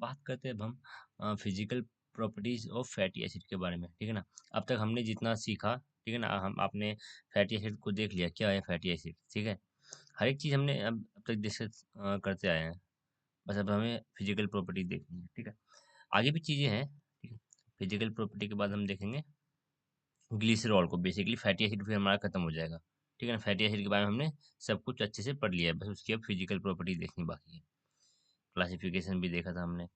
बात करते हैं अब हम physical properties of fatty acid के बारे में, ठीक है ना। अब तक हमने जितना सीखा, ठीक है ना, हम आपने फैटी एसिड को देख लिया क्या है फैटी एसिड, ठीक है। हर एक चीज़ हमने अब तक डिस्कस करते आए हैं। बस अब हमें फिजिकल प्रॉपर्टी देखनी है, ठीक है। आगे भी चीज़ें हैं, ठीक है। फिजिकल प्रॉपर्टी के बाद हम देखेंगे ग्लिसरॉल को। बेसिकली फैटी एसिड फिर हमारा खत्म हो जाएगा, ठीक है ना। फैटी एसिड के बारे में हमने सब कुछ अच्छे से पढ़ लिया है, बस उसकी अब फिजिकल प्रॉपर्टी देखनी बाकी है। क्लासिफिकेशन भी देखा था हमने,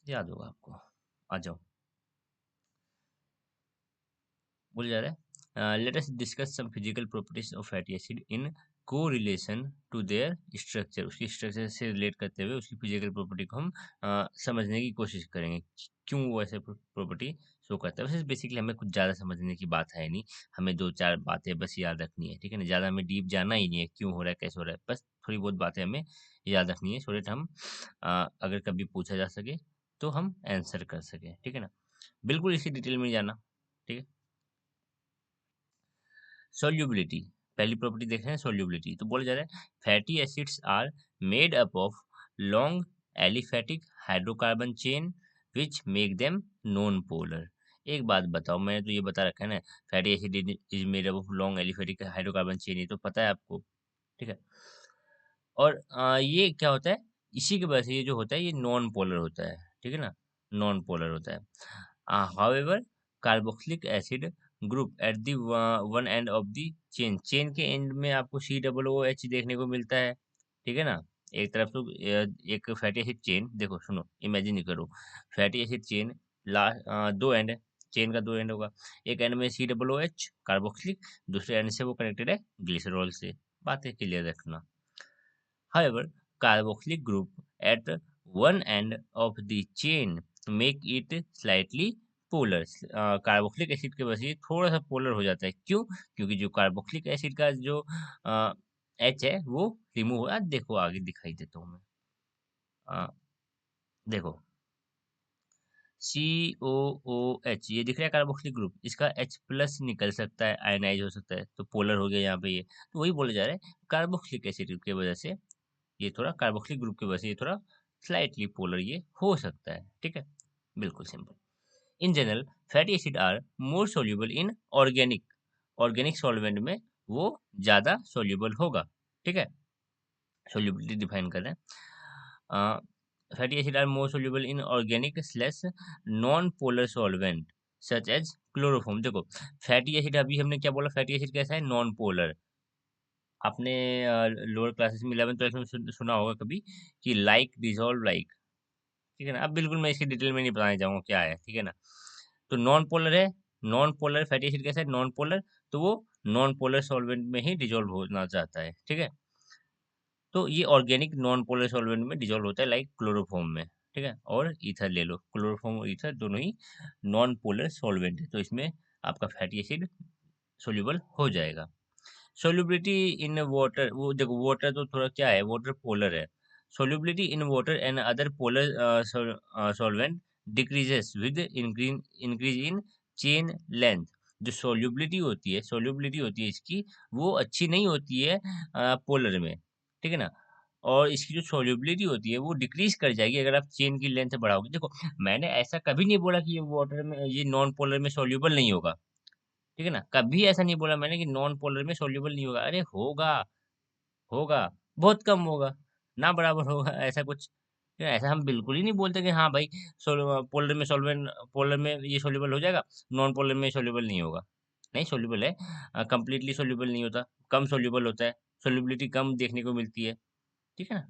याद होगा आपको। आ जाओ, बोल जा रहा है let us discuss some physical properties of fatty acid in correlation to their structure. उसकी स्ट्रक्चर से रिलेट करते हुए उसकी फिजिकल प्रॉपर्टी को हम समझने की कोशिश करेंगे क्यों वो ऐसे प्रॉपर्टी शो करता है। वैसे बेसिकली हमें कुछ ज़्यादा समझने की बात है नहीं, हमें दो चार बातें बस याद रखनी है, ठीक है ना। ज़्यादा हमें डीप जाना ही नहीं है क्यों हो रहा है कैसे हो रहा है, बस थोड़ी बहुत बातें हमें याद रखनी है, सो दैट हम अगर कभी पूछा जा सके तो हम आंसर कर सकें, ठीक है ना। बिल्कुल इसी डिटेल में जाना, ठीक है। सॉल्युबिलिटी, पहली प्रॉपर्टी देख रहे हैं सॉल्युबिलिटी। तो बोला जा रहा है fatty acids are made up of long aliphatic hydrocarbon chain which make them non polar. एक बात बताओ, मैंने तो ये बता रखा है ना, fatty acid is made up of long aliphatic hydrocarbon chain, ये तो पता है आपको, ठीक है। और ये क्या होता है, इसी की वजह से ये जो होता है ये नॉन पोलर होता है, ठीक है ना, नॉन पोलर होता है। However carboxylic acid group at the one end of the chain, chain के एंड में आपको सी डबल ओ एच देखने को मिलता है, ठीक है ना। एक तरफ तो एक फैटी एसिड चेन, देखो सुनो इमेजिन करो, फैटी एसिड चेन लास्ट दो एंड है, चेन का दो एंड होगा, एक एंड में C double O H carboxylic, दूसरे एंड से वो कनेक्टेड है ग्लिसरॉल से। बातें क्लियर रखना। However, carboxylic group at one end of the chain make it slightly polar। Carboxylic acid के वजह से थोड़ा सा पोलर हो जाता है, क्यों? क्योंकि जो कार्बोक्सिलिक एसिड का जो एच है वो रिमूव हो, देखो आगे दिखाई देता हूँ मैं। अ, देखो सी ओ ओ एच ये दिख रहा है कार्बोक्सिलिक ग्रुप, इसका H प्लस निकल सकता है, आयनाइज हो सकता है, तो पोलर हो गया यहाँ पे ये। तो वही बोला जा रहा है कार्बोक्सिलिक एसिड की वजह से ये थोड़ा कार्बोक्सिलिक ग्रुप की वजह से ये थोड़ा स्लाइटली पोलर ये हो सकता है, ठीक है। बिल्कुल simple. In general fatty acid are more soluble in organic, organic solvent में वो ज्यादा सोल्यूबल होगा, ठीक है। सोल्यूबिलिटी डिफाइन कर रहे हैं, fatty acid are more soluble in organic स्लेस non polar solvent such as chloroform. देखो फैटी एसिड अभी हमने क्या बोला, फैटी एसिड कैसा है, नॉन पोलर। आपने लोअर क्लासेस में 11 ट्वेल्थ में सुना होगा कभी कि लाइक डिसॉल्व लाइक, ठीक है ना। अब बिल्कुल मैं इसकी डिटेल में नहीं बताने जाऊंगा क्या है, ठीक है ना। तो नॉन पोलर है, नॉन पोलर फैटी एसिड कैसा है, नॉन पोलर, तो वो नॉन पोलर सॉल्वेंट में ही डिजोल्व होना चाहता है, ठीक है। तो ये ऑर्गेनिक नॉन पोलर सॉल्वेंट में डिजोल्व होता है लाइक क्लोरोफॉर्म में, ठीक है। और ईथर ले लो, क्लोरोफॉर्म और ईथर दोनों ही नॉन पोलर सॉल्वेंट है, तो इसमें आपका फैटी एसिड सोल्यूबल हो जाएगा। सोल्युबिलिटी इन वाटर, वो देखो वाटर तो थोड़ा क्या है, वाटर पोलर है। Solubility in water and other polar solvent decreases with increase in chain length. जो सोल्युबिलिटी होती है, सोल्युबिलिटी होती है इसकी, वो अच्छी नहीं होती है पोलर में, ठीक है ना। और इसकी जो सोल्युबिलिटी होती है वो डिक्रीज कर जाएगी अगर आप चेन की लेंथ बढ़ाओगे। देखो मैंने ऐसा कभी नहीं बोला कि ये वाटर में, ये नॉन पोलर में सोल्यूबल नहीं होगा, ठीक है ना। कभी ऐसा नहीं बोला मैंने कि नॉन पोलर में सोल्यूबल नहीं होगा, अरे होगा, होगा, बहुत कम होगा, ना बराबर होगा, ऐसा कुछ ऐसा हम बिल्कुल ही नहीं बोलते कि हाँ भाई पोलर में सॉल्वेंट, पोलर में ये सोल्यूबल हो जाएगा, नॉन पोलर में सोल्यूबल नहीं होगा। नहीं सोल्यूबल है, कंप्लीटली सोल्यूबल नहीं होता, कम सोल्यूबल होता है, सोल्यूबिलिटी कम देखने को मिलती है, ठीक है ना।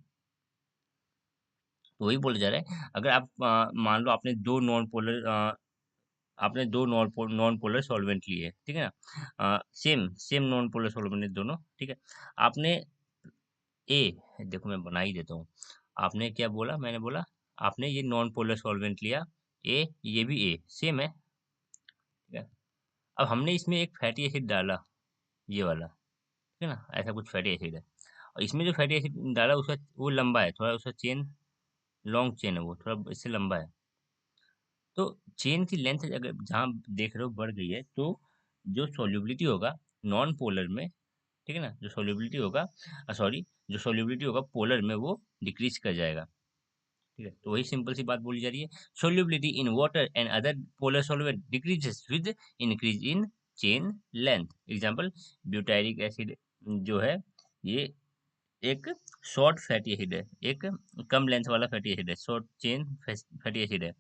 तो वही बोला जा रहा है अगर आप मान लो आपने दो नॉन पोलर, आपने दो नॉन पोलर सॉल्वेंट लिए, ठीक है ना, same same non polar solvent है दोनों, ठीक है। आपने ए, देखो मैं बना ही देता हूँ, आपने क्या बोला, मैंने बोला आपने ये नॉन पोलर सॉल्वेंट लिया ए, ये भी ए सेम है, ठीक है। अब हमने इसमें एक फैटी एसिड डाला, ये वाला, ठीक है ना, ऐसा कुछ फैटी एसिड है, और इसमें जो फैटी एसिड डाला उसका वो लंबा है थोड़ा, उसका चेन लॉन्ग चेन है, वो थोड़ा इससे लंबा है। तो चेन की लेंथ अगर जहाँ देख रहे हो बढ़ गई है, तो जो सोल्यूबिलिटी होगा नॉन पोलर में, ठीक है ना, जो सोल्यूबिलिटी होगा, सॉरी, जो सोल्यूबिलिटी होगा पोलर में वो डिक्रीज कर जाएगा, ठीक है, तो वही सिंपल सी बात बोली जा रही है। Solubility in water and other polar solvent decreases with increase in chain length. Example, butyric acid जो है ये एक शॉर्ट फैटी एसिड है, एक कम लेंथ वाला फैटी एसिड है, शॉर्ट चेन फैटी एसिड है।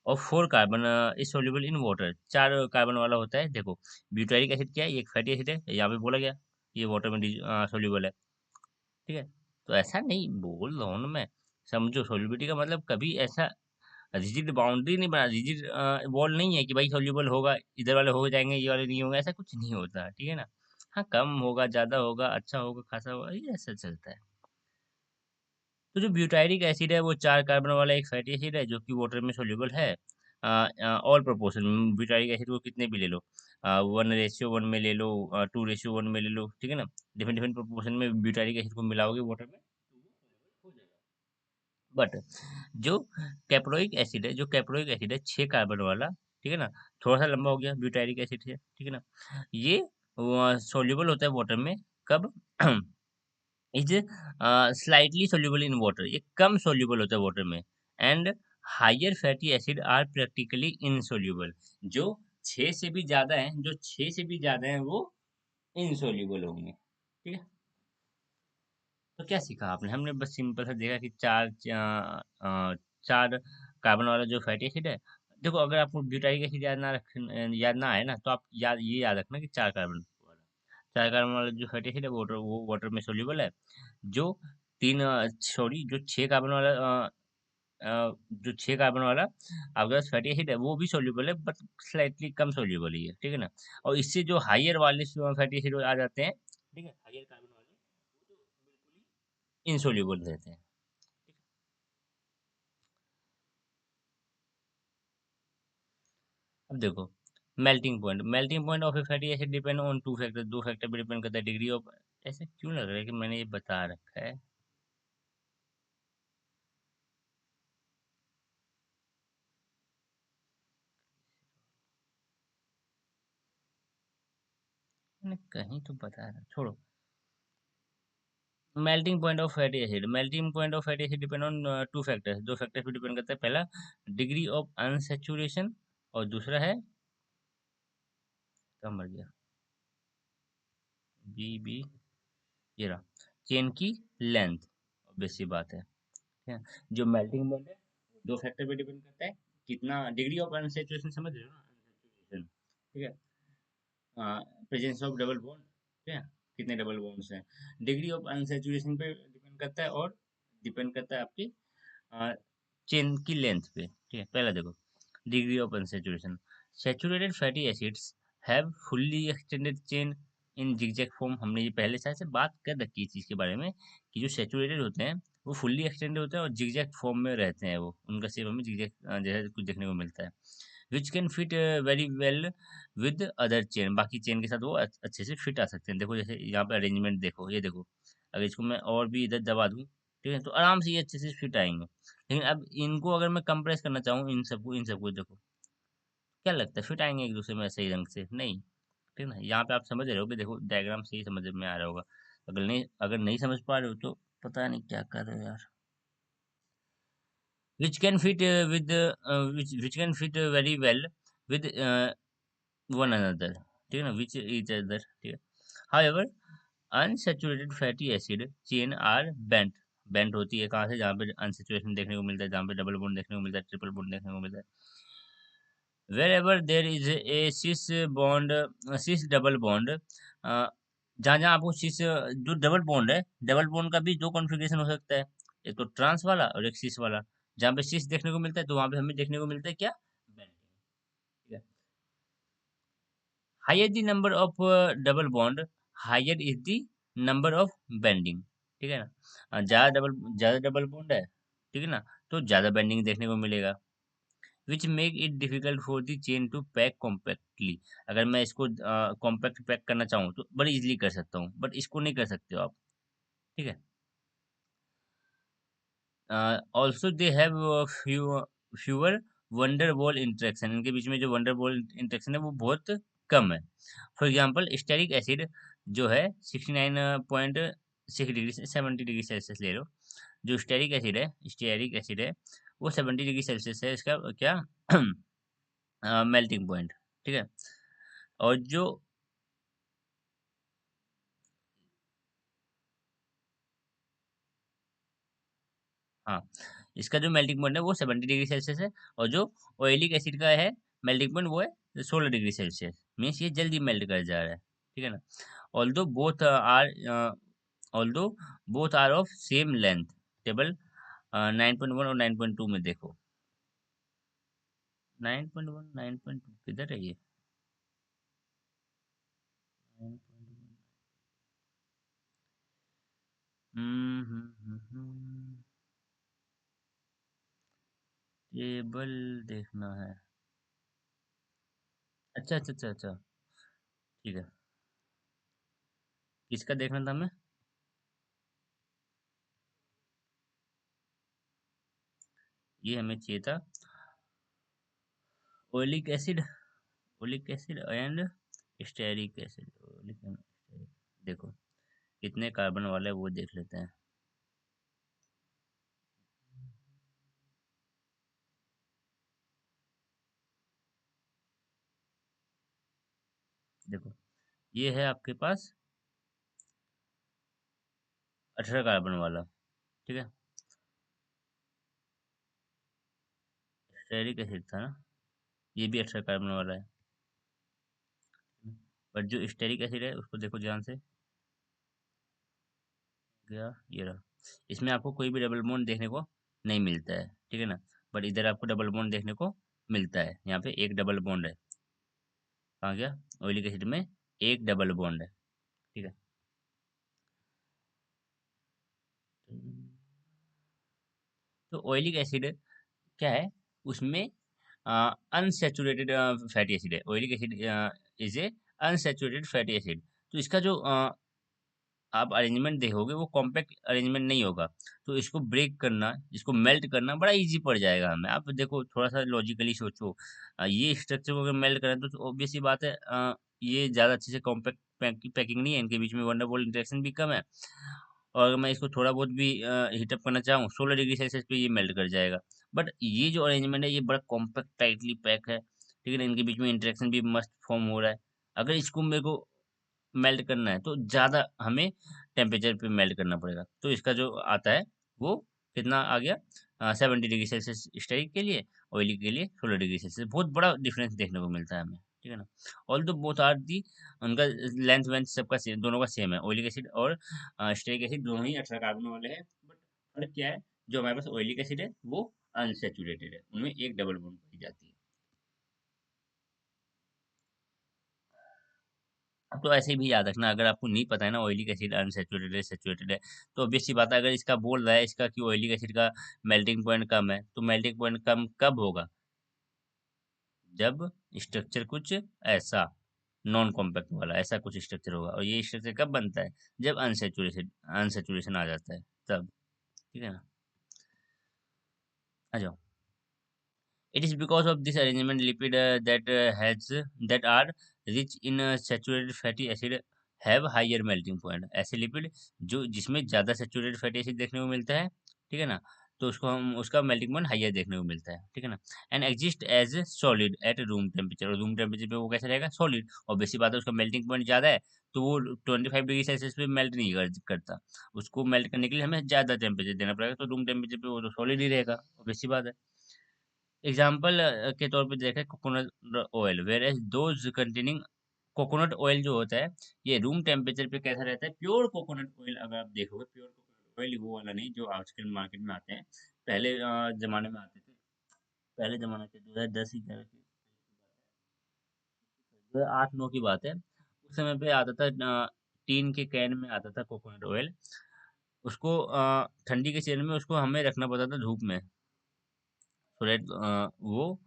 और 4 carbon is soluble in water, 4 carbon वाला होता है। देखो, ब्यूटारिक एसिड क्या है, ये एक फैटी एसिड है, यहाँ पे बोला गया ये वाटर में सोल्यूबल है। ठीक है, तो ऐसा नहीं बोल रहा हूँ ना मैं, समझो सोल्यूबिलिटी का मतलब कभी ऐसा रिजिड बाउंड्री नहीं बना, रिजिड वॉल नहीं है कि भाई सोल्यूबल होगा, इधर वाले हो जाएंगे ये वाले नहीं होंगे, ऐसा कुछ नहीं होता। ठीक है ना। हाँ, कम होगा, ज्यादा होगा, अच्छा होगा, खासा होगा, ये ऐसा चलता है। तो जो ब्यूटायरिक एसिड है वो 4 कार्बन वाला एक फैटी एसिड है जो कि वाटर में सोल्यूबल है। ऑल प्रोपोर्शन में ब्यूटारिक एसिड को कितने भी ले लो, 1:1 में ले लो, 2:1 में ले लो, ठीक है ना। डिफरेंट डिफरेंट प्रोपोर्शन में ब्यूटारिक एसिड को मिलाओगे वाटर में तो वो soluble हो जाएगा। बट जो कैप्रोइक एसिड है, जो कैप्रोइक एसिड है 6 कार्बन वाला, ठीक है ना, थोड़ा सा लंबा हो गया ब्यूटारिक एसिड से, ठीक है ना। ये सोल्यूबल होता है वाटर में कब is slightly soluble in water, ये कम सोल्यूबल होता है वाटर में। And higher fatty acid are practically insoluble, जो 6 से भी ज्यादा है, जो 6 से भी ज्यादा है वो इनसोल्यूबल होंगे। ठीक है, तो क्या सीखा आपने, हमने बस सिंपल सा देखा कि चार कार्बन वाला जो फैटी एसिड है। देखो, अगर आपको ब्यूटारिक एसिड याद ना आए ना, तो आप याद रखना कि 4 कार्बन वाला, 4 कार्बन वाला जो फैटी एसिड है वो वाटर में सोल्यूबल है। जो जो 6 कार्बन वाला जो 6 कार्बन वाला आपके पास फैटी एसिड है वो भी सोल्यूबल है, बट स्लाइटली कम सोल्यूबल ही है। ठीक है ना। और इससे जो हायर वाले फैटी एसिड आ जाते हैं, ठीक है, हायर कार्बन वाले, वो तो बिल्कुल ही इनसोल्यूबल रहते हैं। अब देखो, melting point of A fatty acid depend on 2 factor, 2 factor पे डिपेंड करता है, डिग्री ऑफ। ऐसे क्यों लग रहा है कि मैंने ये बता रखा है। मैंने कहीं तो बता रहा, छोड़ो। Melting point of fatty acid depend on 2 factors, 2 factor पे डिपेंड करता है। पहला, डिग्री ऑफ अनसेचुरेशन, और दूसरा है, कहाँ मर गया, बी, ये रहा, चेन की लेंथ। ऑब्वियस सी बात है। ठीक है, जो मेल्टिंग पॉइंट है 2 फैक्टर पे डिपेंड करता है, कितना डिग्री ऑफ अनसेचुरेशन, समझ रहे हो ना, अनसेचुरेशन। ठीक है, प्रेजेंस ऑफ डबल बॉन्ड, ठीक है, कितने डबल बॉन्ड्स हैं। डिग्री ऑफ अनसेचुरेशन पे डिपेंड करता है, और डिपेंड करता है आपकी चेन की लेंथ पे। ठीक है, पहला देखो, degree of unsaturation. Saturated fatty acids have fully extended chain in zigzag form. हमने ये पहले शायद से बात कर रखी है इस चीज़ के बारे में, कि जो सैचुरेटेड होते हैं वो फुल्ली एक्सटेंडेड होते हैं और जिगजैग फॉर्म में रहते हैं, वो उनका शेप हमें जिगजैग जैसा कुछ देखने को मिलता है। Which can fit very well with other chain, बाकी चेन के साथ वो अच्छे से फिट आ सकते हैं। देखो, जैसे यहाँ पे अरेंजमेंट देखो, ये देखो, अगर इसको मैं और भी इधर दबा दूँ, ठीक है, तो आराम से ये अच्छे से फिट आएंगे। लेकिन अब इनको अगर मैं कंप्रेस करना चाहूँ, इन सबको देखो, क्या लगता है फिट आएंगे एक दूसरे में सही ढंग से? नहीं। ठीक है ना, यहाँ पे आप समझ रहे हो कि देखो डायग्राम से ही समझ में आ रहा होगा। अगर नहीं समझ पा रहे हो तो पता नहीं क्या कर रहे हो यार। which can fit with which can fit very well with one another, ठीक है ना, which each other, ठीक है। however unsaturated fatty acid chain are bent होती है कहाँ से, जहाँ पे अनसेचुरेशन देखने को मिलता है, जहाँ पे डबल बॉन्ड देखने को मिलता है, ट्रिपल बॉन्ड देखने को मिलता है। wherever there is a cis double bond, जहाँ जहाँ आपको cis जो डबल बॉन्ड है, डबल बॉन्ड का भी दो कॉन्फ़िगरेशन हो सकता है, एक तो ट्रांस वाला और एक सिस वाला। जहाँ पे सिस देखने को मिलता है तो वहाँ पे हमें देखने को मिलता है क्या, बेंडिंग। ठीक है, higher the number of double bond, higher is the number of bending. ठीक है ना, ज्यादा डबल बॉन्ड है, ठीक है ना, तो ज्यादा बेंडिंग देखने को मिलेगा। Which make it difficult for the chain to pack compactly. अगर मैं इसको कॉम्पैक्ट पैक करना चाहूँ तो बड़ी इजीली कर सकता हूँ, बट इसको नहीं कर सकते हो आप। ठीक है, also they have fewer wonder wall interaction, इनके बीच में जो वंडर वॉल इंटरेक्शन है वो बहुत कम है। फॉर एग्जाम्पल, स्टेरिक एसिड जो है 69.6 डिग्री से 70 डिग्री सेल्सियस ले लो, जो स्टेरिक एसिड है वो 70 डिग्री सेल्सियस है इसका क्या मेल्टिंग पॉइंट, ठीक है। और जो हाँ, इसका जो मेल्टिंग पॉइंट है वो 70 डिग्री सेल्सियस है, और जो ऑयलिक एसिड का है मेल्टिंग पॉइंट वो है 16 डिग्री सेल्सियस। मीन्स ये जल्दी मेल्ट कर जा रहा है, ठीक है ना। Although both are although both are of same length. Table 9.1 और 9.2 में देखो। 9.1 9.2 किधर है ये? 9.1 टेबल देखना है। अच्छा अच्छा अच्छा अच्छा, ठीक है। किसका देखना था हमें? ये हमें चाहिए था oleic acid, oleic acid and stearic acid. Oleic and stearic, देखो कितने कार्बन वाला है वो देख लेते हैं। देखो ये है आपके पास 18 कार्बन वाला, ठीक है। स्टेरिक एसिड था ना, ये भी 18 कार्बन वाला है। पर जो स्टेरिक एसिड है उसको देखो ध्यान से, गया ये रहा। इसमें आपको कोई भी डबल बॉन्ड देखने को नहीं मिलता है, ठीक है ना। बट इधर आपको डबल बॉन्ड देखने को मिलता है, यहाँ पे एक डबल बॉन्ड है। कहाँ गया? ऑयलिक एसिड में एक डबल बॉन्ड है, ठीक है। तो ऑयलिक एसिड क्या है? उसमें अनसैचुरेटेड फैटी एसिड है। Oleic acid is A unsaturated fatty acid. तो इसका जो आप अरेंजमेंट देखोगे वो कॉम्पैक्ट अरेंजमेंट नहीं होगा। तो इसको ब्रेक करना, इसको मेल्ट करना बड़ा इजी पड़ जाएगा हमें। आप देखो थोड़ा सा लॉजिकली सोचो, ये स्ट्रक्चर को अगर मेल्ट करें तो ऑब्वियस सी बात है ये ज़्यादा अच्छे से कॉम्पैक्ट पैकिंग नहीं है, इनके बीच में वंडरबॉल इंटरेक्शन भी कम है। और अगर मैं इसको थोड़ा बहुत भी हीटअप करना चाहूँ 16 डिग्री सेल्सियस पे ये मेल्ट कर जाएगा। बट ये जो अरेंजमेंट है ये बड़ा कॉम्पैक्ट टाइटली पैक है, ठीक है ना। इनके बीच में इंटरेक्शन भी मस्त फॉर्म हो रहा है। अगर इसको मेरे को मेल्ट करना है तो ज़्यादा हमें टेम्परेचर पे मेल्ट करना पड़ेगा। तो इसका जो आता है वो कितना आ गया, 70 डिग्री सेल्सियस स्टेरिक के लिए, ऑयली के लिए 16 डिग्री सेल्सियस। बहुत बड़ा डिफरेंस देखने को मिलता है हमें, ठीक है ना। ऑल दो बोथ आर दी, उनका लेंथ वेंथ सबका सेम, दोनों का सेम है। ऑयलिक एसिड और स्टेरिक एसिड दोनों ही 18 कार्बन वाले हैं। बट फर्क क्या है? जो हमारे पास ऑयलिक एसिड है वो अनसेचुरेटेड है, उनमें एक डबल बॉन्ड पाई जाती है। अब तो ऐसे भी याद रखना, अगर आपको नहीं पता है ना ऑयलिक एसिड अनसेचुरेटेड है सैचुरेटेड है, तो ऑब्वियस सी बात है, अगर इसका बोल रहा है इसका कि ऑयलिक एसिड का मेल्टिंग पॉइंट कम है, तो मेल्टिंग पॉइंट कम कब होगा? जब स्ट्रक्चर कुछ ऐसा नॉन कॉम्पैक्ट वाला ऐसा कुछ स्ट्रक्चर होगा। और ये स्ट्रक्चर कब बनता है? जब अनसेचुरेशन अनसेचुरेशन आ जाता है तब, ठीक है ना। आ जाओ। It is because of this arrangement lipid that are rich in saturated fatty acid have higher melting point। ऐसे लिपिड जो जिसमें ज़्यादा सैचुरेटेड फैटी एसिड देखने को मिलता है, ठीक है ना, तो उसको हम उसका मेल्टिंग पॉइंट हाइयर देखने को मिलता है, ठीक है ना। And exist as solid at room temperature. और रूम टेम्परेचर पे वो कैसे रहेगा? सॉलिड। और बेसिक बात है उसका मेल्टिंग पॉइंट ज़्यादा है, तो वो 25 डिग्री सेल्सियस पे मेल्ट नहीं करता। उसको मेल्ट करने के लिए हमें ज़्यादा टेम्परेचर देना पड़ेगा, तो रूम टेम्परेचर पे वो तो सॉलिड ही रहेगा, बेसिक बात है। एग्जाम्पल के तौर पे देखें coconut oil, whereas those containing coconut oil जो होता है ये रूम टेम्परेचर पे कैसा रहता है? प्योर कोकोनट ऑयल अगर आप देखोगे, प्योर कोकोनट ऑयल वो वाला नहीं जो आजकल मार्केट में आते हैं, पहले जमाने में आते थे। पहले जमाने के 2010 ही कह रहे, 2008-9 की बात है। उस समय पे आता था टीन के कैन में आता था कोकोनट ऑयल। उसको ठंडी के सीजन में उसको हमें रखना पड़ता था धूप में, सो दैट वो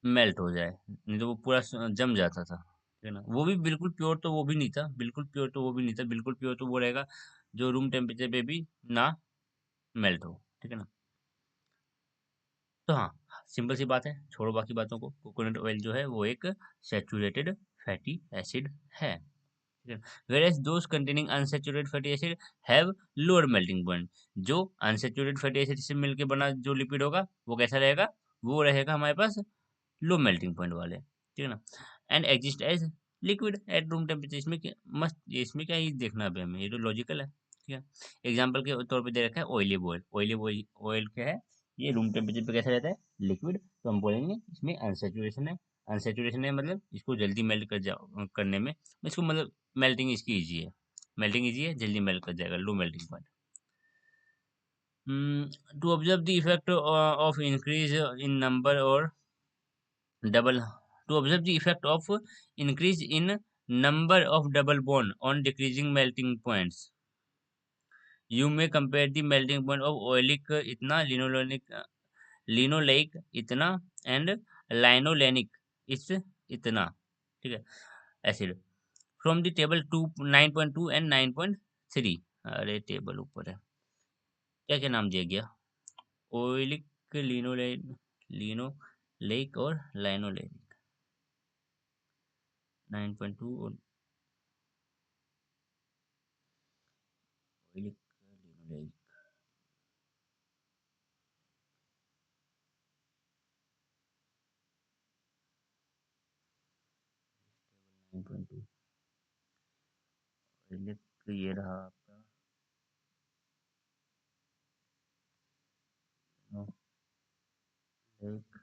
मेल्ट हो जाए, नहीं तो वो पूरा जम जाता था, ठीक है ना। वो भी बिल्कुल प्योर तो वो भी नहीं था, बिल्कुल प्योर तो वो भी नहीं था। बिल्कुल प्योर तो वो रहेगा जो रूम टेम्परेचर पे भी ना मेल्ट हो, ठीक है ना। तो हाँ, सिंपल सी बात है, छोड़ो बाकी बातों को। कोकोनट ऑयल जो है वो एक सैचुरेटेड फैटी एसिड है। ठीक है। Whereas those containing unsaturated fatty acid have lower melting point. जो unsaturated fatty acid से मिलके बना जो लिपिड होगा वो कैसा रहेगा, वो रहेगा हमारे पास लो मेल्टिंग पॉइंट वाले, ठीक है ना। And exist as liquid at room temperature. इसमें क्या मस्त, इसमें क्या ये देखना है हमें, ये तो लॉजिकल है, ठीक है। एग्जाम्पल के तौर पे दे रखा है ऑयलिव ऑयल। ऑयलिव ऑयल क्या है, ये रूम टेम्परेचर पे कैसा रहता है, लिक्विड। तो हम बोलेंगे इसमें अनसेचुरेशन है। अनसेचुरेशन है मतलब इसको जल्दी मेल्ट करने में, इसको मतलब मेल्टिंग इसकी ईजी है, मेल्टिंग ईजी है, जल्दी मेल्ट कर जाएगा, low melting point. To observe the effect of increase in number or double to observe the effect of increase in number of double bond on decreasing melting points, you may compare the melting point of oleic इतना, linoleic इतना and linolenic इस इतना, ठीक है, acid from the table 9.2 and 9.3। अरे table ऊपर है, क्या क्या नाम दिया गया, ओइलिक, लिनोले लिनोलेइक और लाइनोलेनिक। 9.2 और ओइलिक, लिनोलेइक, 9.2 ओइलिक, ये रहा आपका लिनोलेइक।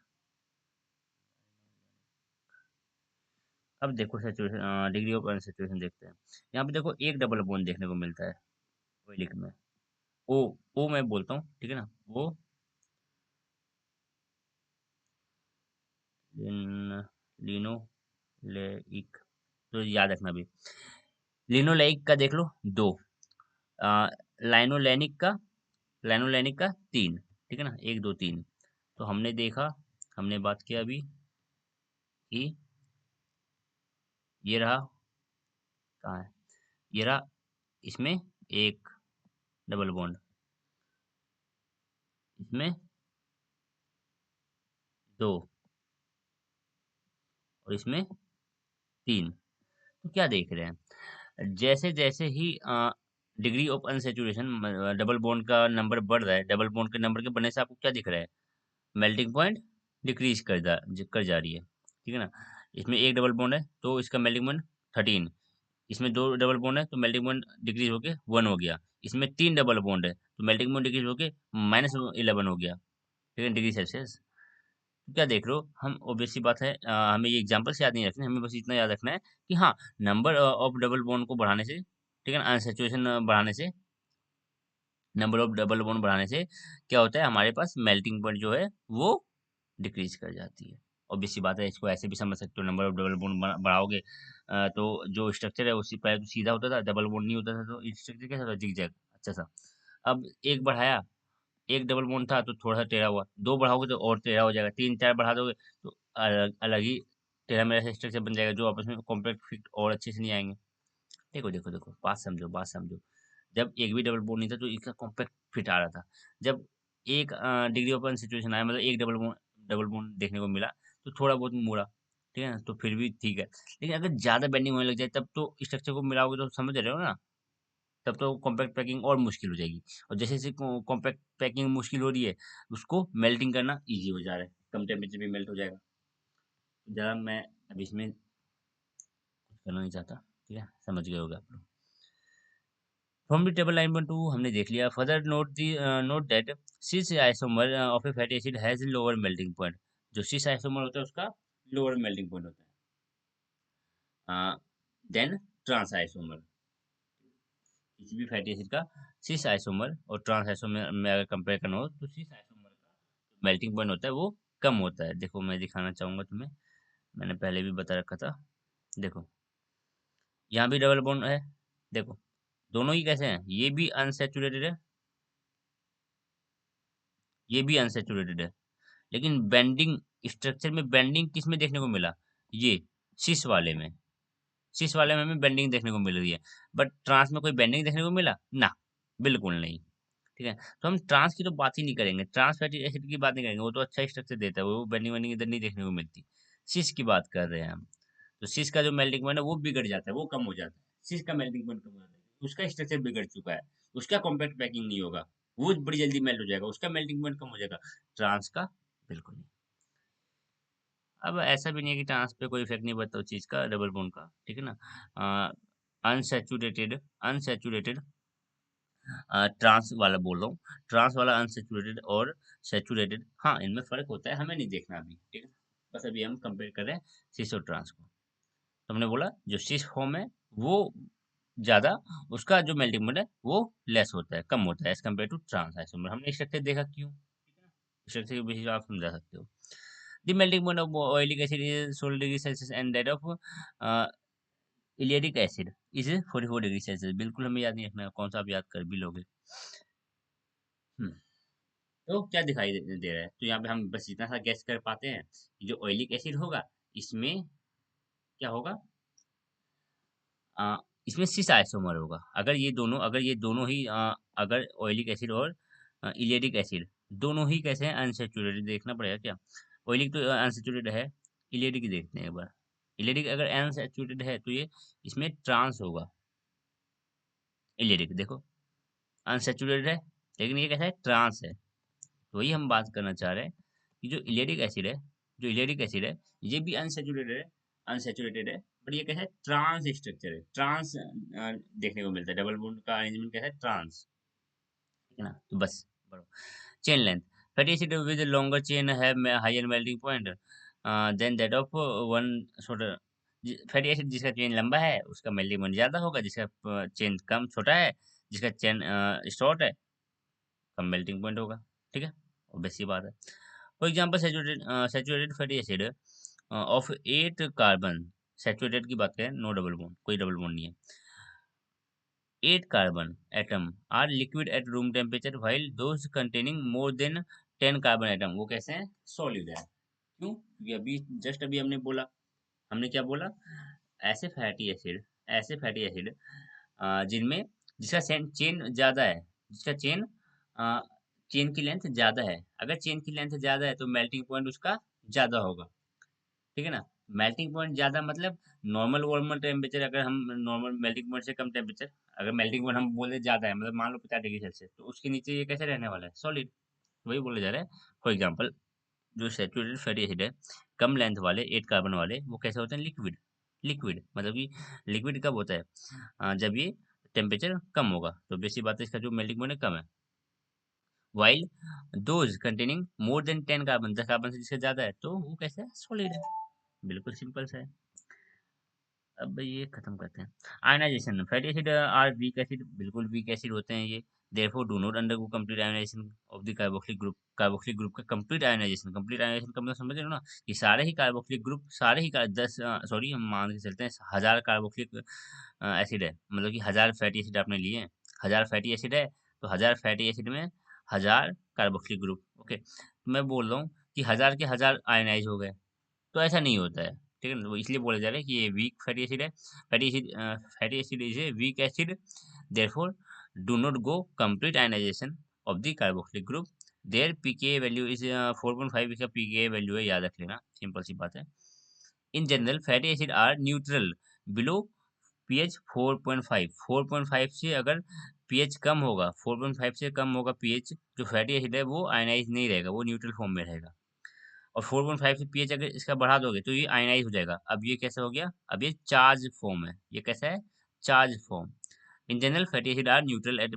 अब देखो सैचुरेशन, डिग्री ऑफ अनसैचुरेशन देखते हैं। यहाँ पे देखो एक डबल बॉन्ड देखने को मिलता है ओइलिक में, ओ ओ मैं बोलता हूँ, ठीक है ना, ओ लिन लिनोलेइक, तो याद रखना भी। लिनोलेइक का देख लो दो, आ, लाइनोलेनिक का तीन, ठीक है ना, एक दो तीन। तो हमने देखा, हमने बात किया अभी कि ये रहा, कहाँ है, ये रहा, इसमें एक डबल बॉन्ड, इसमें दो और इसमें तीन। तो क्या देख रहे हैं, जैसे जैसे ही degree of unsaturation, double bond का नंबर बढ़ रहा है, डबल बॉन्ड के नंबर के बढ़ने से आपको क्या दिख रहा है, मेल्टिंग पॉइंट डिक्रीज कर जा रही है, ठीक है ना। इसमें एक डबल बॉन्ड है तो इसका मेल्टिंग पॉइंट 13, इसमें दो डबल बॉन्ड है तो मेल्टिंग पॉइंट डिक्रीज होके 1 हो गया, इसमें तीन डबल बॉन्ड है तो मेल्टिंग पॉइंट डिक्रीज होके -11 हो गया, ठीक है, डिग्री सेल्सियस। क्या देख रहे हो, हम ऑब्वियस सी बात है, हमें ये एग्जांपल्स याद नहीं रखने, हमें बस इतना याद रखना है कि हाँ, नंबर ऑफ डबल बॉन्ड को बढ़ाने से, ठीक है ना, अनसैचुरेशन बढ़ाने से, नंबर ऑफ डबल बॉन्ड बढ़ाने से क्या होता है, हमारे पास मेल्टिंग पॉइंट जो है वो डिक्रीज कर जाती है। ऑब्वियस सी बात है, इसको ऐसे भी समझ सकते हो, नंबर ऑफ डबल बॉन्ड बढ़ाओगे तो जो स्ट्रक्चर है उसी पहले तो सीधा होता था, डबल बॉन्ड नहीं होता था, तो स्ट्रक्चर कैसा था, जिगजैग अच्छा सा। अब एक बढ़ाया, एक डबल बॉन्ड था तो थोड़ा सा टेढ़ा हुआ, दो बढ़ाओगे तो और टेढ़ा हो जाएगा, तीन चार बढ़ा दोगे तो अलग अलग ही टेढ़ा मेढ़ा स्ट्रक्चर बन जाएगा, जो आपस में कॉम्पैक्ट फिट और अच्छे से नहीं आएंगे। देखो देखो देखो, बात समझो बात समझो। जब एक भी डबल बॉन्ड नहीं था तो इसका कॉम्पैक्ट फिट आ रहा था। जब एक डिग्री ओपन सिचुएशन आया, मतलब एक डबल बॉन्ड देखने को मिला, तो थोड़ा बहुत मुड़ा, ठीक है ना, तो फिर भी ठीक है। लेकिन अगर ज्यादा बेंडिंग होने लग जाए तब तो स्ट्रक्चर को मिलाओगे तो समझ रहे हो ना, तब तो कॉम्पैक्ट पैकिंग और मुश्किल हो जाएगी। और जैसे जैसे कॉम्पैक्ट पैकिंग मुश्किल हो रही है, उसको मेल्टिंग करना इजी हो जा रहा है, कम टेम्परेचर पे मेल्ट हो जाएगा। ज़रा मैं अभी इसमें कुछ करना नहीं चाहता, ठीक है, समझ गए होगे आप लोग। फ्रॉम द टेबल 9.2 हमने देख लिया। Further note that cis isomer of A fatty acid has lower melting point. जो सिस आइसोमर होता है उसका लोअर मेल्टिंग पॉइंट होता है देन ट्रांस आइसोमर। किसी भी फैटी एसिड का सिस आइसोमर और ट्रांस आइसोमर में अगर कंपेयर करना हो तो सिस आइसोमर का मेल्टिंग पॉइंट होता है वो कम होता है। देखो मैं दिखाना चाहूंगा तुम्हें, मैंने पहले भी बता रखा था। देखो यहाँ भी डबल बॉन्ड है, देखो दोनों ही कैसे हैं, ये भी अनसेचुरेटेड है, ये भी अनसेचुरेटेड है, लेकिन बेंडिंग, स्ट्रक्चर में बेंडिंग किस में देखने को मिला, ये सिस वाले में, सिस वाले में हमें बेंडिंग देखने को मिल रही है। बट ट्रांस में कोई बेंडिंग देखने को मिला ना, बिल्कुल नहीं, ठीक है। तो हम ट्रांस की तो बात ही नहीं करेंगे, ट्रांस फैटी एसिड की बात नहीं करेंगे, वो तो अच्छा स्ट्रक्चर देता है, वो बेंडिंग वेंडिंग इधर नहीं देखने को मिलती। सिस की बात कर रहे हैं हम, तो सिस का जो मेल्टिंग पॉइंट है वो बिगड़ जाता है, वो कम हो जाता है, सिस का मेल्टिंग पॉइंट कम हो जाता है, उसका स्ट्रक्चर बिगड़ चुका है, उसका कॉम्पैक्ट पैकिंग नहीं होगा, वो बड़ी जल्दी मेल्ट हो जाएगा, उसका मेल्टिंग पॉइंट कम हो जाएगा। ट्रांस का बिल्कुल नहीं। अब ऐसा भी नहीं है कि ट्रांस पे कोई इफेक्ट नहीं पड़ता उस चीज़ का, डबल बॉन्ड का, ठीक है ना। अनसेचुरेटेड अनसेचुरेटेड ट्रांस वाला बोल रहा हूँ, ट्रांस वाला अनसेचुरेटेड और सेचुरेटेड, हाँ इनमें फर्क होता है, हमें नहीं देखना अभी, ठीक है। बस अभी हम कंपेयर कर रहे हैं सिस और ट्रांस को। तो हमने बोला जो सिस फॉर्म है वो ज्यादा, उसका जो मेल्टिंग पॉइंट है वो लेस होता है, कम होता है as compare to trans isomer. हमने स्ट्रक्चर देखा क्यों, स्ट्रक्चर के बेसिस पे आप समझा सकते हो। The melting point of oleic acid is 16 degree Celsius and that of elaidic acid is 44 degree Celsius. बिल्कुल हमें याद नहीं रखना है, कौन सा आप याद कर भी लोगे। हम्म, तो क्या दिखाई दे रहा है, तो यहाँ पे हम बस इतना सा गैस कर पाते हैं कि जो ऑयलिक एसिड होगा इसमें क्या होगा, अ, इसमें सिस आइसोमर होगा। अगर ये दोनों ही अगर ऑयलिक एसिड और इलियरिक एसिड दोनों ही कैसे हैं, अनसेचुरेटेड, देखना पड़ेगा क्या। ऑयलिक तो अनसेचुरेटेड है, इलियरिक देखते हैं एक बार। इलियरिक अगर अनसेचुरेटेड है तो ये इसमें ट्रांस होगा। इलियरिक देखो अनसेचुरेटेड है, लेकिन ये कैसा है, ट्रांस है। तो वही हम बात करना चाह रहे हैं कि जो इलेरिक एसिड है ये भी अनसेचुरेटेड है, बट ये कैसा है, ट्रांस स्ट्रक्चर है, ट्रांस देखने को मिलता है, डबल बॉन्ड का अरेंजमेंट कैसा है, ट्रांस, ठीक है ना। तो बस बढ़ो। Chain length, fatty acid with longer chain have higher melting point than that of one shorter. Fatty acid जिसका चेन लंबा है उसका मेल्टिंग पॉइंट ज्यादा होगा, जिसका चेन कम छोटा है, जिसका चेन शॉर्ट है, कम मेल्टिंग पॉइंट होगा, ठीक है। ऑब्वियस सी बात है। For example saturated fatty acid of 8 carbon, saturated की बात करें, नो डबल बॉन्ड, कोई डबल बॉन्ड नहीं है, 8 carbon atom are liquid at room temperature while those containing more than 10 carbon atom वो कैसे हैं, सॉलिड है। क्यों, क्योंकि अभी हमने बोला, हमने क्या बोला, ऐसे फैटी एसिड ऐसे फैटी एसिड जिनमें जिसका चेन ज्यादा है, जिसका चेन की लेंथ ज्यादा है, अगर चेन की लेंथ ज्यादा है तो मेल्टिंग पॉइंट उसका ज्यादा होगा, ठीक है ना। मेल्टिंग पॉइंट ज्यादा मतलब नॉर्मल वार्मर टेम्परेचर, अगर हम नॉर्मल मेल्टिंग पॉइंट से कम टेम्परेचर, अगर मेल्टिंग पॉइंट हम बोले ज्यादा है, मतलब मान लो 50 डिग्री सेल्सियस, तो उसके नीचे ये कैसे रहने वाला है, सॉलिड। वही बोला जा रहा है। फॉर एग्जाम्पल जो सैचुरेटेड फैटी एसिड है, कम लेंथ वाले 8 कार्बन वाले, वो कैसे होते हैं, लिक्विड। लिक्विड मतलब कि लिक्विड कब होता है, जब ये टेम्परेचर कम होगा, तो बेसिक बात है इसका जो मेल्टिंग पॉइंट है कम है। While those containing more than 10 carbon, 10 carbon से जिसका ज्यादा है तो वो कैसे है, सॉलिड है। बिल्कुल सिंपल सा है। अब ये खत्म करते हैं। Ionization, fatty acid are weak acid, बिल्कुल वीक एसिड होते हैं ये। Therefore do not undergo complete ionization of the carboxylic group. Carboxylic group का कंप्लीट आयनाइजेशन का मतलब समझ रहे हो ना, कि सारे ही कार्बोक्सिलिक ग्रुप, सारे ही 10 सॉरी हम मान के चलते हैं 1000 कार्बोक्सिलिक एसिड है, मतलब कि 1000 फैटी एसिड आपने लिए हैं, 1000 फैटी एसिड है, तो 1000 फैटी एसिड में 1000 कार्बोक्सिलिक ग्रुप, ओके। तो मैं बोल रहा हूँ कि 1000 के 1000 आयनाइज हो गए, तो ऐसा नहीं होता है, ठीक है ना। वो इसलिए बोला जा रहा है कि ये वीक फैटी एसिड है। Fatty acid is a weak acid, therefore do not go complete ionization of the carboxylic group. Their pK value is 4.5, इसका पीके वैल्यू है, याद रख लेना, सिंपल सी बात है। In general fatty acid are neutral below pH 4.5। 4.5 से अगर पीएच कम होगा, 4.5 से कम होगा पीएच, जो फैटी एसिड है वो आयनाइज नहीं रहेगा, वो न्यूट्रल फॉर्म में रहेगा। और 4.5 से पीएच अगर इसका बढ़ा दोगे तो ये आयनाइज हो जाएगा। अब ये कैसे हो गया, अब ये चार्ज फॉर्म है, ये कैसा है, charge form. In general fatty acid are neutral at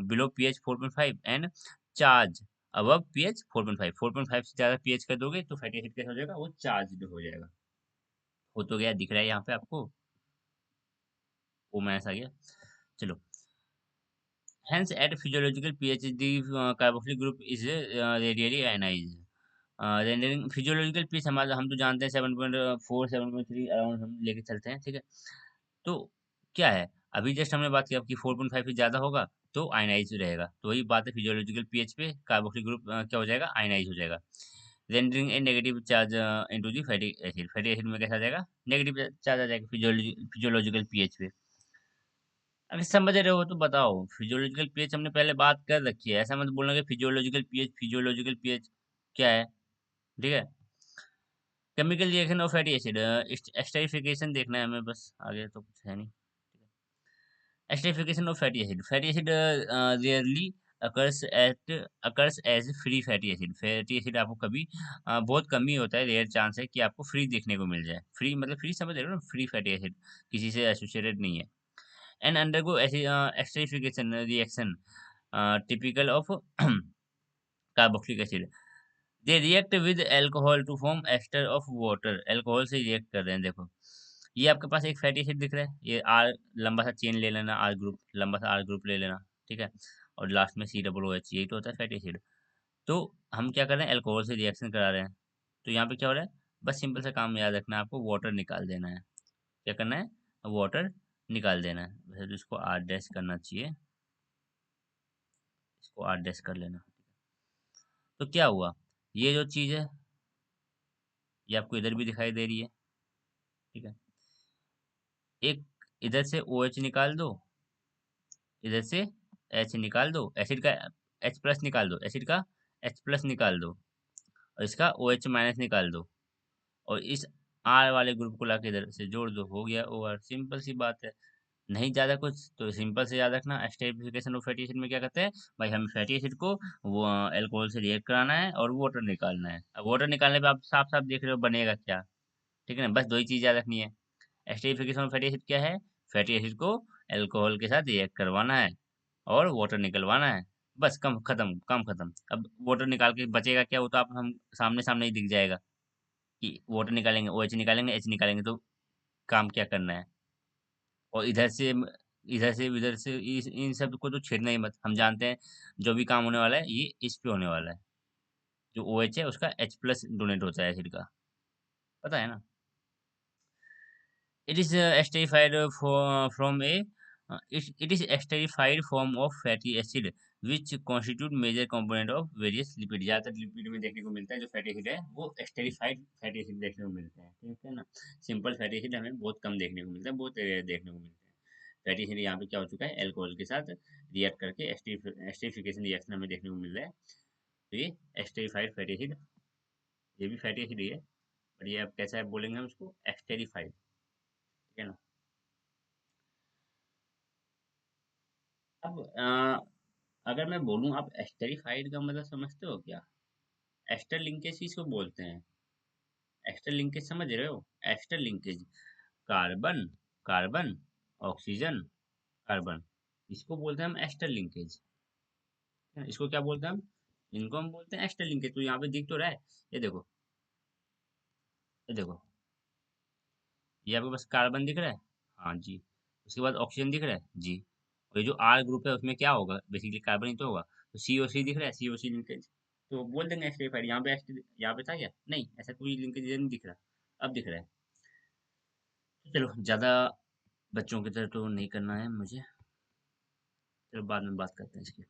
below pH 4.5 and charge above pH 4.5। 4.5 से ज्यादा पीएच कर दोगे तो फैटी एसिड कैसा हो जाएगा, वो चार्ज हो जाएगा। हो तो गया, दिख रहा है यहाँ पे आपको, वो मैच आ गया। चलो, hence at physiological pH the carboxylic group is radially ionized। Rendering physiological पीस हमारा, हम तो जानते हैं 7.4 7.3 अराउंड हम लेके चलते हैं, ठीक है। तो क्या है, अभी जस्ट हमने बात की आपकी 4.5 से ज्यादा होगा तो आयनाइज रहेगा, तो वही बात है, फिजियोलॉजिकल पीएच पे कार्बोक्सिलिक ग्रुप क्या हो जाएगा, आयनाइज हो जाएगा। Rendering A negative charge into the fatty acid में कैसा आ जाएगा, नेगेटिव चार्ज आ जाएगा फिजियोलॉजिकल पीएच पे। अगर समझ रहे हो तो बताओ, फिजियोलॉजिकल पीएच हमने पहले बात कर रखी है, ऐसा मत बोलना कि फिजियोलॉजिकल पीएच क्या है, ठीक है। Chemical reaction of fatty acid, esterification देखना है हमें, बस आगे तो कुछ है नहीं। Esterification of fatty acid rarely occurs as free fatty acid. Fatty acid आपको कभी बहुत कम ही होता है, रेयर चांस है कि आपको फ्री देखने को मिल जाए। फ्री मतलब फ्री समझ रहे हो ना, फ्री फैटी एसिड किसी से एसोसिएटेड नहीं है। And undergo esterification reaction typical of carboxylic acid. They react with alcohol to form ester of water. Alcohol से रिएक्ट कर रहे हैं, देखो ये आपके पास एक फैटी एसिड दिख रहा है, ये आर लंबा सा चेन ले लेना, आर ग्रुप, लंबा सा आर ग्रुप ले लेना, ठीक है, और लास्ट में सी डबल ओ एच, यही तो होता है फैटी एसिड। तो हम क्या कर रहे हैं, अल्कोहल से रिएक्शन करा रहे हैं। तो यहाँ पे क्या हो रहा है, बस सिंपल सा काम याद रखना है आपको, वाटर निकाल देना है। क्या करना है, वाटर निकाल देना है। वैसे तो इसको आर डैश करना चाहिए, इसको आर डैश कर लेना। तो क्या हुआ, ये जो चीज़ है ये आपको इधर भी दिखाई दे रही है, ठीक है। एक इधर से ओ एच निकाल दो, इधर से एच निकाल दो, एसिड का एच प्लस निकाल दो, एसिड का एच प्लस निकाल दो, और इसका ओ एच माइनस निकाल दो, और इस आर वाले ग्रुप को लाके इधर से जोड़ दो, हो गया ओ आर। सिंपल सी बात है, नहीं ज़्यादा कुछ, तो सिंपल से याद रखना। एस्टरिफिकेशन ऑफ फैटी एसिड में क्या करते हैं भाई, हम फैटी एसिड को वो अल्कोहल से रिएक्ट कराना है और वाटर निकालना है। अब वाटर निकालने पे आप साफ साफ देख रहे हो बनेगा क्या, ठीक है ना, बस दो ही चीज़ याद रखनी है। एस्टरिफिकेशन ऑफ फैटी एसिड क्या है, फैटी एसिड को अल्कोहल के साथ रिएक्ट करवाना है और वाटर निकलवाना है, बस कम खत्म, काम खत्म। अब वाटर निकाल के बचेगा क्या, वो तो आप हम सामने सामने ही दिख जाएगा कि वाटर निकालेंगे, ओ एच निकालेंगे, एच निकालेंगे, तो काम क्या करना है। और इधर से इन सब को तो छेड़ना ही मत, हम जानते हैं जो भी काम होने वाला है ये इस पे होने वाला है। जो ओ एच है उसका एच प्लस डोनेट होता है एसिड का, पता है ना। It is esterified from a it is esterified form of fatty acid which constitute major component of various lipid। ज्यादातर लिपिड में देखने को मिलता है जो फैटी एसिड है वो esterified फैटी एसिड देखने को मिलते हैं, ठीक है ना। सिंपल फैटी एसिड हमें बहुत कम देखने को मिलता है, बहुत रेयर देखने को मिलते हैं। फैटी एसिड यहाँ पे क्या हो चुका है, अल्कोहल के साथ रिएक्ट करके एस्टरिफिकेशन रिएक्शन हमें देखने को मिल रहा है। तो ये एस्टेरिफाइड फैटी एसिड, ये भी फैटी एसिड ही है, और ये अब कैसा है बोलेंगे हम इसको, एस्टेरिफाइड, ठीक है ना। अब अगर मैं बोलूं, आप एस्टरिफाइड का मतलब समझते हो क्या। एस्टर लिंकेज इसको बोलते हैं, एस्टर लिंकेज समझ रहे हो। Ester linkage, carbon carbon, oxygen, carbon, इसको बोलते हैं हम एस्टर लिंकेज। इसको क्या बोलते हैं हम, इनको हम बोलते हैं एस्टर लिंकेज। तो यहाँ पे दिख तो रहा है, ये देखो, ये देखो, ये आपके पास कार्बन दिख रहा है, हाँ जी, उसके बाद ऑक्सीजन दिख रहा है जी, और ये जो आर ग्रुप है उसमें क्या होगा, बेसिकली कार्बन ही तो होगा। तो सी ओ सी दिख रहा है, सी ओ सी लिंकेज, तो बोल देंगे एस्टरिफाइड। यहाँ पे यहाँ पे था क्या, नहीं, ऐसा कोई लिंकेज नहीं दिख रहा, अब दिख रहा है। तो चलो, ज़्यादा बच्चों की तरह तो नहीं करना है मुझे, चलो बाद में बात करते हैं इसकी।